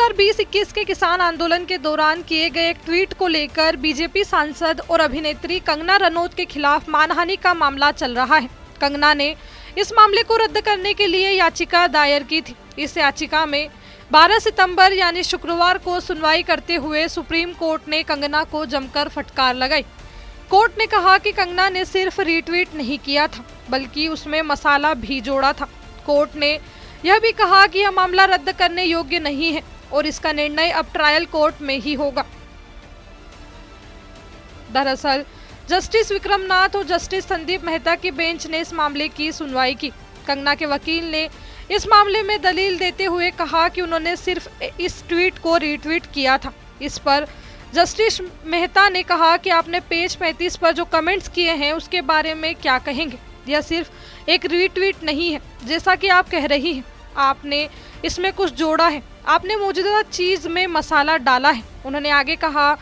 2020-21 के किसान आंदोलन के दौरान किए गए एक ट्वीट को लेकर बीजेपी सांसद और अभिनेत्री कंगना रनौत के खिलाफ मानहानि का मामला चल रहा है। कंगना ने इस मामले को रद्द करने के लिए याचिका दायर की थी। इस याचिका में 12 सितंबर यानी शुक्रवार को सुनवाई करते हुए सुप्रीम कोर्ट ने कंगना को जमकर फटकार लगाई। कोर्ट ने कहा कि कंगना ने सिर्फ रीट्वीट नहीं किया था, बल्कि उसमें मसाला भी जोड़ा था। कोर्ट ने यह भी कहा कि यह मामला रद्द करने योग्य नहीं है और इसका निर्णय अब ट्रायल कोर्ट में ही होगा। दरअसल जस्टिस विक्रमनाथ और जस्टिस संदीप मेहता की बेंच ने इस मामले की सुनवाई की। कंगना के वकील ने इस मामले में दलील देते हुए कहा कि उन्होंने सिर्फ इस ट्वीट को रीट्वीट किया था। इस पर जस्टिस मेहता ने कहा कि आपने पेज 35 पर जो कमेंट्स किए हैं उसके बारे में क्या कहेंगे। यह सिर्फ एक रीट्वीट नहीं है जैसा कि आप कह रही हैं, आपने इसमें कुछ जोड़ा है, आपने मौजूदा चीज में मसाला डाला है। उन्होंने आगे कहा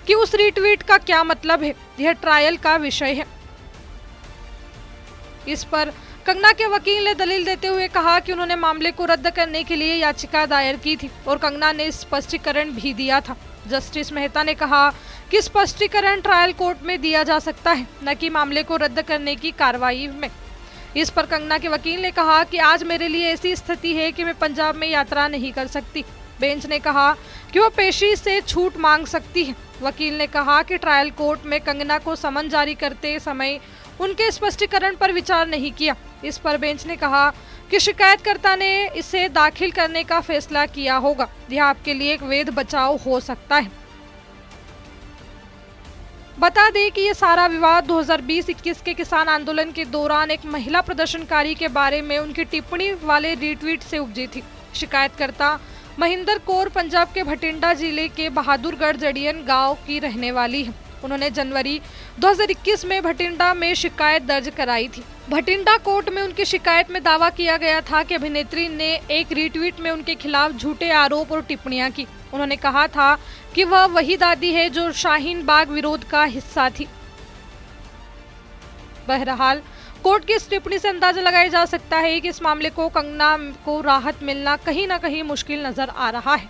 कि उस रीट्वीट का क्या मतलब है, यह ट्रायल का विषय है। इस पर कंगना के वकील ने दलील देते हुए कहा कि उन्होंने मामले को रद्द करने के लिए याचिका दायर की थी और कंगना ने स्पष्टीकरण भी दिया था। जस्टिस मेहता ने कहा कि स्पष्टीकरण ट्रायल कोर्ट में दिया जा सकता है, न कि मामले को रद्द करने की कार्रवाई में। इस पर कंगना के वकील ने कहा कि आज मेरे लिए ऐसी स्थिति है कि मैं पंजाब में यात्रा नहीं कर सकती। बेंच ने कहा कि वो पेशी से छूट मांग सकती है। वकील ने कहा कि ट्रायल कोर्ट में कंगना को समन जारी करते समय उनके स्पष्टीकरण पर विचार नहीं किया। इस पर बेंच ने कहा कि शिकायतकर्ता ने इसे दाखिल करने का फैसला किया होगा। यह आपके लिए एक वैध बचाव हो सकता है। बता दें कि ये सारा विवाद 2020-21 के किसान आंदोलन के दौरान एक महिला प्रदर्शनकारी के बारे में उनकी टिप्पणी वाले रीट्वीट से उपजी थी। शिकायतकर्ता महिंदर कौर पंजाब के भटिंडा जिले के बहादुरगढ़ जड़ियन गांव की रहने वाली है। उन्होंने जनवरी 2021 में भटिंडा में शिकायत दर्ज कराई थी। भटिंडा कोर्ट में उनकी शिकायत में दावा किया गया था कि अभिनेत्री ने एक रीट्वीट में उनके खिलाफ झूठे आरोप और टिप्पणियां की। उन्होंने कहा था कि वह वही दादी है जो शाहीन बाग विरोध का हिस्सा थी। बहरहाल कोर्ट की इस टिप्पणी से अंदाजा लगाया जा सकता है कि इस मामले को कंगना को राहत मिलना कहीं न कहीं मुश्किल नजर आ रहा है।